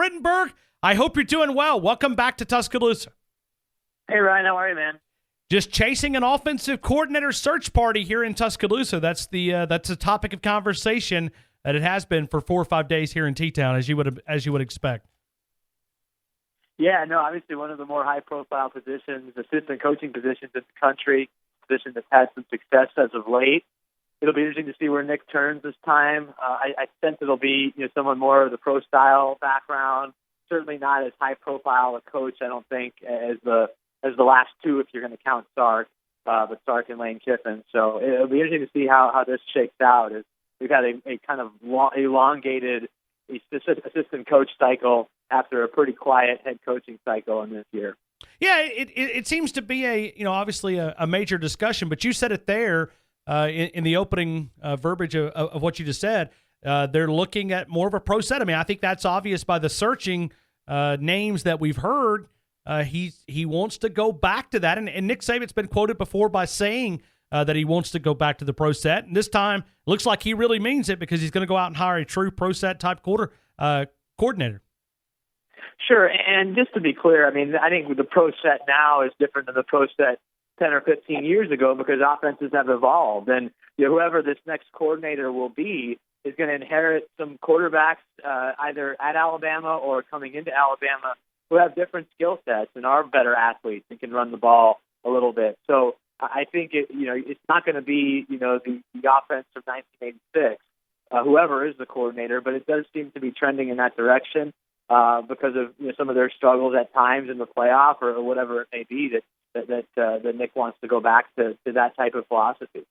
Rittenberg. I hope you're doing well. Welcome back to Tuscaloosa. Hey, Ryan. How are you, man? Just chasing an offensive coordinator search party here in Tuscaloosa. That's the topic of conversation that it has been for 4 or 5 days here in T-Town, as you would expect. Yeah, no, obviously one of the more high-profile positions, assistant coaching positions in the country, position that's had some success as of late. It'll be interesting to see where Nick turns this time. I sense it'll be someone more of the pro-style background. Certainly not as high-profile a coach, I don't think, as the last two, if you're going to count Sark, but Sark and Lane Kiffin. So it'll be interesting to see how this shakes out. We've had a kind of elongated assistant coach cycle after a pretty quiet head coaching cycle in this year. Yeah, it seems to be obviously a major discussion, but you said it there in the opening verbiage of what you just said. They're looking at more of a pro set. I mean, I think that's obvious by the searching names that we've heard. He wants to go back to that, and Nick Saban's been quoted before by saying that he wants to go back to the pro set, and this time it looks like he really means it because he's going to go out and hire a true pro set type coordinator. Sure, and just to be clear, I mean, I think the pro set now is different than the pro set 10 or 15 years ago because offenses have evolved, and whoever this next coordinator will be is going to inherit some quarterbacks either at Alabama or coming into Alabama who have different skill sets and are better athletes and can run the ball a little bit. So I think it's not going to be the offense from 1986, whoever is the coordinator, but it does seem to be trending in that direction because of some of their struggles at times in the playoff or whatever it may be that Nick wants to go back to that type of philosophy.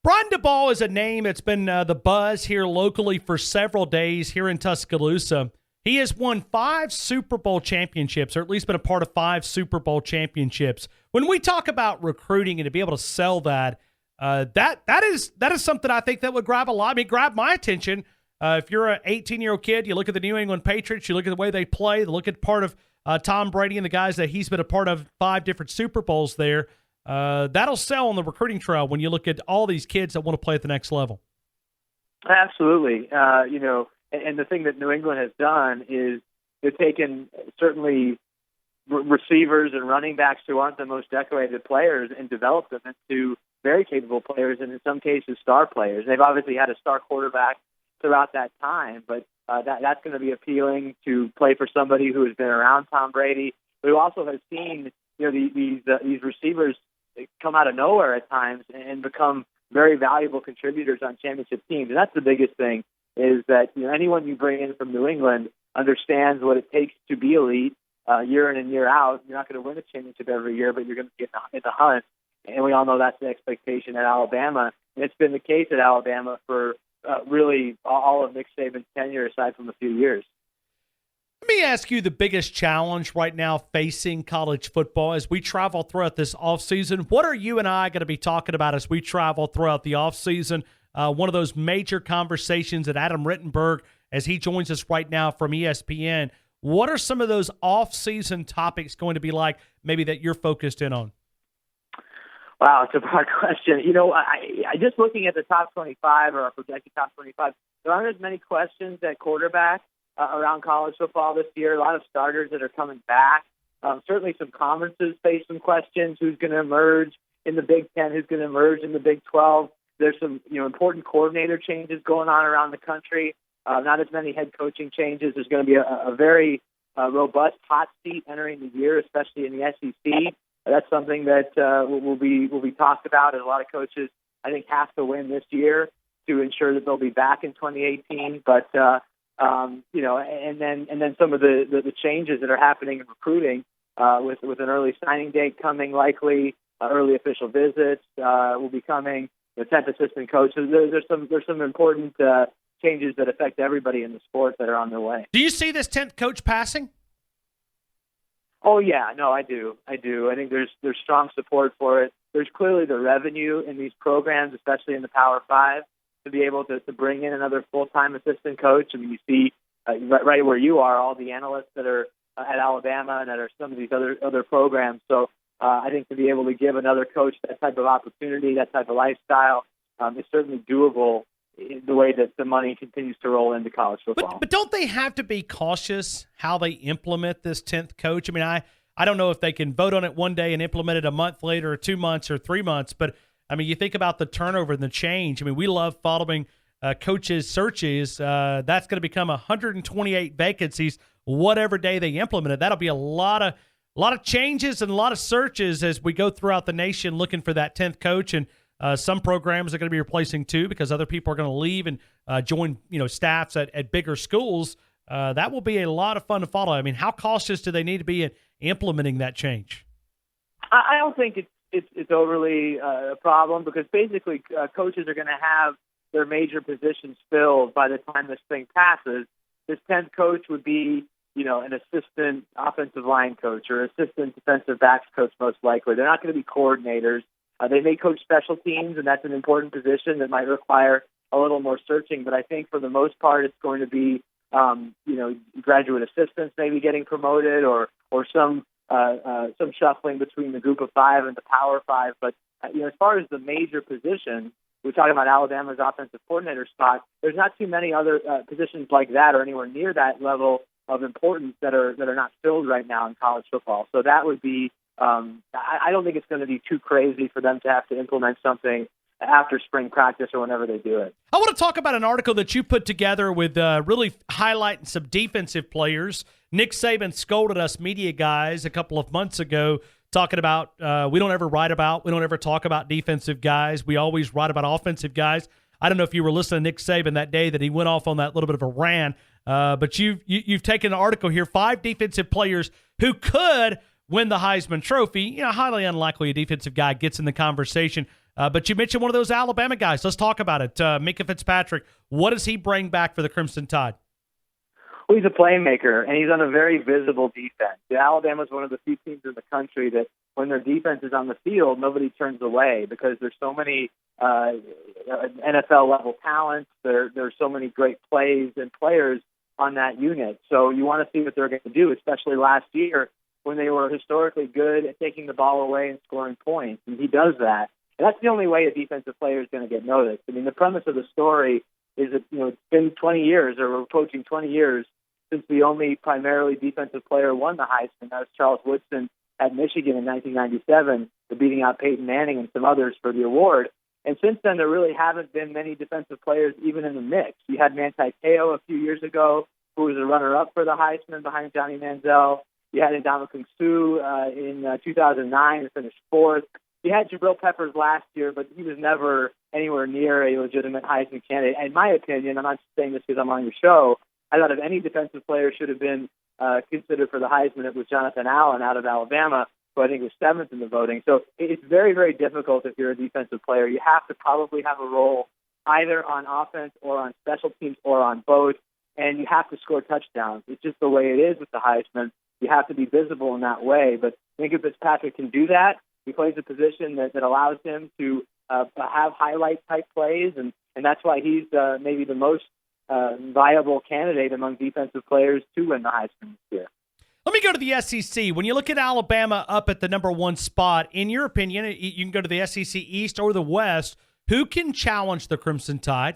Brian DeBall is a name that's been the buzz here locally for several days here in Tuscaloosa. He has won 5 Super Bowl championships, or at least been a part of 5 Super Bowl championships. When we talk about recruiting and to be able to sell that, that is something I think that would grab grab my attention. If you're an 18-year-old kid, you look at the New England Patriots, you look at the way they play, look at part of Tom Brady and the guys that he's been a part of 5 different Super Bowls there. That'll sell on the recruiting trail when you look at all these kids that want to play at the next level. Absolutely. And the thing that New England has done is they've taken certainly receivers and running backs who aren't the most decorated players and developed them into very capable players and in some cases star players. They've obviously had a star quarterback throughout that time, but that's going to be appealing to play for somebody who has been around Tom Brady, who also has seen these receivers come out of nowhere at times and become very valuable contributors on championship teams. And that's the biggest thing, is that anyone you bring in from New England understands what it takes to be elite year in and year out. You're not going to win a championship every year, but you're going to get in the hunt. And we all know that's the expectation at Alabama. And it's been the case at Alabama for really all of Nick Saban's tenure, aside from a few years. Let me ask you the biggest challenge right now facing college football as we travel throughout this offseason. What are you and I going to be talking about as we travel throughout the offseason? One of those major conversations that Adam Rittenberg, as he joins us right now from ESPN, what are some of those off-season topics going to be like maybe that you're focused in on? Wow, it's a broad question. I just looking at the top 25 or our projected top 25, there aren't as many questions at quarterback around college football this year. A lot of starters that are coming back. Certainly some conferences face some questions. Who's going to emerge in the Big Ten? Who's going to emerge in the Big 12? There's some important coordinator changes going on around the country. Not as many head coaching changes. There's going to be a very robust hot seat entering the year, especially in the SEC. That's something that will be talked about, as a lot of coaches, I think, have to win this year to ensure that they'll be back in 2018. But and then some of the changes that are happening in recruiting with an early signing date coming, likely early official visits will be coming. The 10th assistant coaches. There's some important changes that affect everybody in the sport that are on their way. Do you see this 10th coach passing? Oh yeah, no, I do. I think there's strong support for it. There's clearly the revenue in these programs, especially in the Power Five, to be able to bring in another full-time assistant coach. I mean, you see right where you are, all the analysts that are at Alabama and that are some of these other programs. So I think to be able to give another coach that type of opportunity, that type of lifestyle, is certainly doable the way that the money continues to roll into college football. But don't they have to be cautious how they implement this 10th coach? I mean, I don't know if they can vote on it one day and implement it a month later or 2 months or 3 months, but I mean, you think about the turnover and the change. I mean, we love following coaches' searches. That's going to become 128 vacancies whatever day they implement it. That'll be a lot of changes and a lot of searches as we go throughout the nation looking for that 10th coach. And some programs are going to be replacing two because other people are going to leave and join staffs at bigger schools. That will be a lot of fun to follow. I mean, how cautious do they need to be in implementing that change? I don't think it's overly a problem because basically coaches are going to have their major positions filled by the time this thing passes. This 10th coach would be, an assistant offensive line coach or assistant defensive backs coach most likely. They're not going to be coordinators. They may coach special teams, and that's an important position that might require a little more searching. But I think for the most part, it's going to be, graduate assistants maybe getting promoted or some shuffling between the group of five and the power five. But, as far as the major positions, we're talking about Alabama's offensive coordinator spot. There's not too many other positions like that or anywhere near that level of importance that are not filled right now in college football. So that would be, I don't think it's going to be too crazy for them to have to implement something after spring practice or whenever they do it. I want to talk about an article that you put together with really highlighting some defensive players. Nick Saban scolded us media guys a couple of months ago talking about we don't ever talk about defensive guys. We always write about offensive guys. I don't know if you were listening to Nick Saban that day that he went off on that little bit of a rant, but you've taken an article here, 5 defensive players who could win the Heisman Trophy. Highly unlikely a defensive guy gets in the conversation. But you mentioned one of those Alabama guys. Let's talk about it. Minka Fitzpatrick, what does he bring back for the Crimson Tide? Well, he's a playmaker, and he's on a very visible defense. Alabama is one of the few teams in the country that when their defense is on the field, nobody turns away because there's so many NFL-level talents. There's so many great plays and players on that unit. So you want to see what they're going to do, especially last year when they were historically good at taking the ball away and scoring points, and he does that. And that's the only way a defensive player is going to get noticed. I mean, the premise of the story is that, it's been 20 years, or we're approaching 20 years, since the only primarily defensive player won the Heisman. That was Charles Woodson at Michigan in 1997, beating out Peyton Manning and some others for the award. And since then, there really haven't been many defensive players even in the mix. You had Manti Te'o a few years ago, who was a runner-up for the Heisman behind Johnny Manziel. You had Ndamukong Suh in 2009 and finished 4th. You had Jabril Peppers last year, but he was never anywhere near a legitimate Heisman candidate. In my opinion, I'm not saying this because I'm on your show, I thought if any defensive player should have been considered for the Heisman, it was Jonathan Allen out of Alabama, who I think was 7th in the voting. So it's very, very difficult if you're a defensive player. You have to probably have a role either on offense or on special teams or on both, and you have to score touchdowns. It's just the way it is with the Heisman. You have to be visible in that way. But I think if Fitzpatrick can do that, he plays a position that allows him to have highlight-type plays, and that's why he's maybe the most viable candidate among defensive players to win the Heisman this year. Let me go to the SEC. When you look at Alabama up at the number 1 spot, in your opinion, you can go to the SEC East or the West. Who can challenge the Crimson Tide?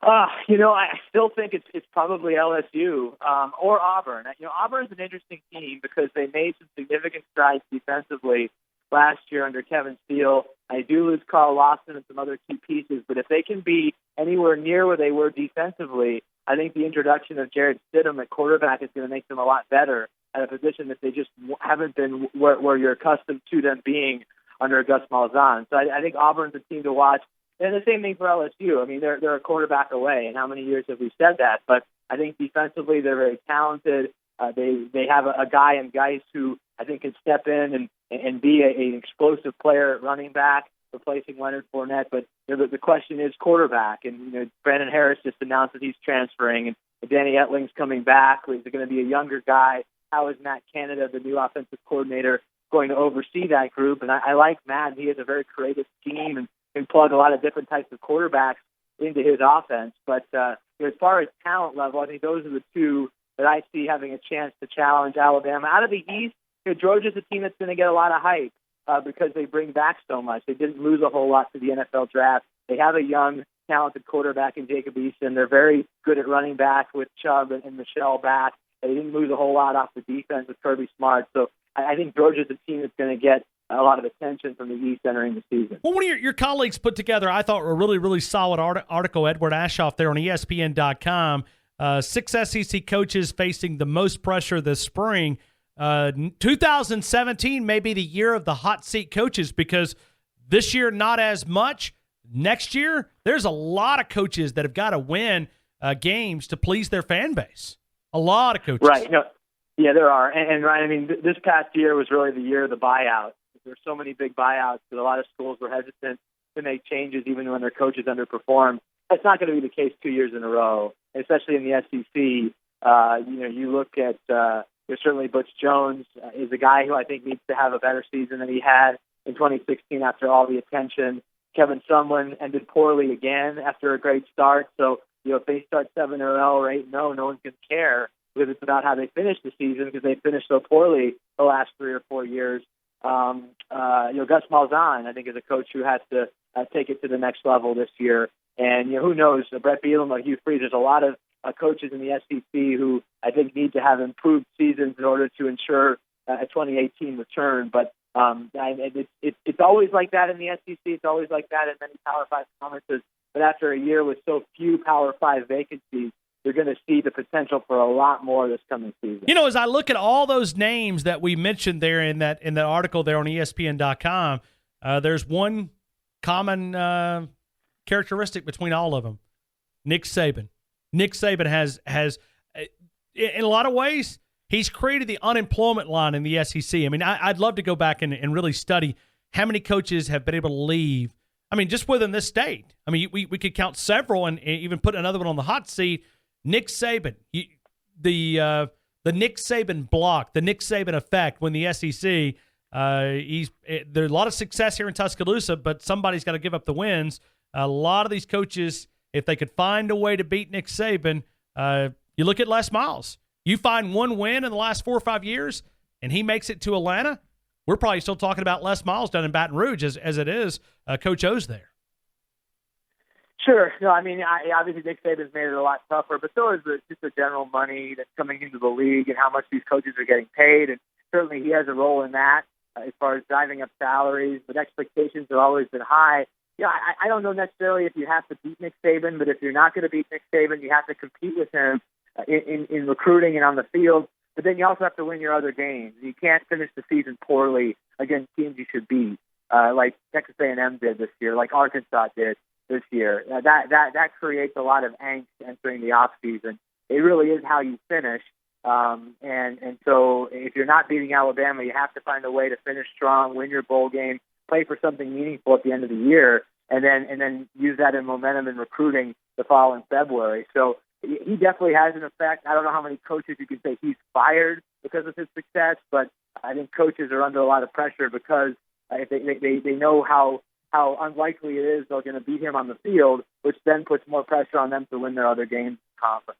I still think it's probably LSU or Auburn. Auburn is an interesting team because they made some significant strides defensively last year under Kevin Steele. I do lose Carl Lawson and some other key pieces, but if they can be anywhere near where they were defensively, I think the introduction of Jarrett Stidham at quarterback is going to make them a lot better at a position that they just haven't been where you're accustomed to them being under Gus Malzahn. So I think Auburn's a team to watch. And the same thing for LSU. I mean, they're a quarterback away, and how many years have we said that? But I think defensively they're very talented. They have a guy in Geis who I think can step in and be an explosive player at running back, replacing Leonard Fournette. But the question is quarterback. And Brandon Harris just announced that he's transferring, and Danny Etling's coming back. He's going to be a younger guy. How is Matt Canada, the new offensive coordinator, going to oversee that group? And I like Matt. He has a very creative scheme and can plug a lot of different types of quarterbacks into his offense. But as far as talent level, I think those are the two that I see having a chance to challenge Alabama. Out of the East, Georgia's a team that's going to get a lot of hype because they bring back so much. They didn't lose a whole lot to the NFL draft They have a young, talented quarterback in Jacob Eason. They're very good at running back with Chubb and Michelle back. They didn't lose a whole lot off the defense with Kirby Smart. So I think Georgia's a team that's going to get a lot of attention from the East entering the season. Well, one of your colleagues put together, I thought, a really, really solid article, Edward Ashoff, there on ESPN.com. 6 SEC coaches facing the most pressure this spring. 2017 may be the year of the hot seat coaches because this year not as much. Next year, there's a lot of coaches that have got to win games to please their fan base. A lot of coaches. Right. No, yeah, there are. And Ryan, I mean, this past year was really the year of the buyout. There's so many big buyouts that a lot of schools were hesitant to make changes even when their coaches underperform. That's not going to be the case 2 years in a row, especially in the SEC. You look at certainly Butch Jones is a guy who I think needs to have a better season than he had in 2016 after all the attention. Kevin Sumlin ended poorly again after a great start. So, if they start 7-0 or 8-0, no one's going to care because it's about how they finish the season because they finished so poorly the last 3 or 4 years. Gus Malzahn, I think, is a coach who has to take it to the next level this year. And, who knows, Brett Bielema, Hugh Freeze, there's a lot of coaches in the SEC who I think need to have improved seasons in order to ensure a 2018 return. But it's always like that in the SEC. It's always like that in many Power 5 conferences. But after a year with so few Power 5 vacancies, you're going to see the potential for a lot more this coming season. As I look at all those names that we mentioned there in that article there on ESPN.com, there's one common characteristic between all of them: Nick Saban. Nick Saban has in a lot of ways, he's created the unemployment line in the SEC. I mean, I'd love to go back and really study how many coaches have been able to leave. I mean, just within this state. I mean, we could count several and even put another one on the hot seat. Nick Saban, the Nick Saban block, the Nick Saban effect when the SEC, there's a lot of success here in Tuscaloosa, but somebody's got to give up the wins. A lot of these coaches, if they could find a way to beat Nick Saban, you look at Les Miles. You find one win in the last 4 or 5 years, and he makes it to Atlanta, we're probably still talking about Les Miles down in Baton Rouge as it is Coach O's there. Sure. No, I mean, obviously Nick Saban's made it a lot tougher, but so is just the general money that's coming into the league and how much these coaches are getting paid. And certainly he has a role in that as far as driving up salaries, but expectations have always been high. I don't know necessarily if you have to beat Nick Saban, but if you're not going to beat Nick Saban, you have to compete with him in recruiting and on the field. But then you also have to win your other games. You can't finish the season poorly against teams you should beat, like Texas A&M did this year, like Arkansas did this year. That creates a lot of angst entering the off season. It really is how you finish. And so if you're not beating Alabama, you have to find a way to finish strong, win your bowl game, play for something meaningful at the end of the year, and then use that in momentum in recruiting the following February. So he definitely has an effect. I don't know how many coaches you can say he's fired because of his success, but I think coaches are under a lot of pressure because if they know how unlikely it is they're going to beat him on the field, which then puts more pressure on them to win their other games in conference.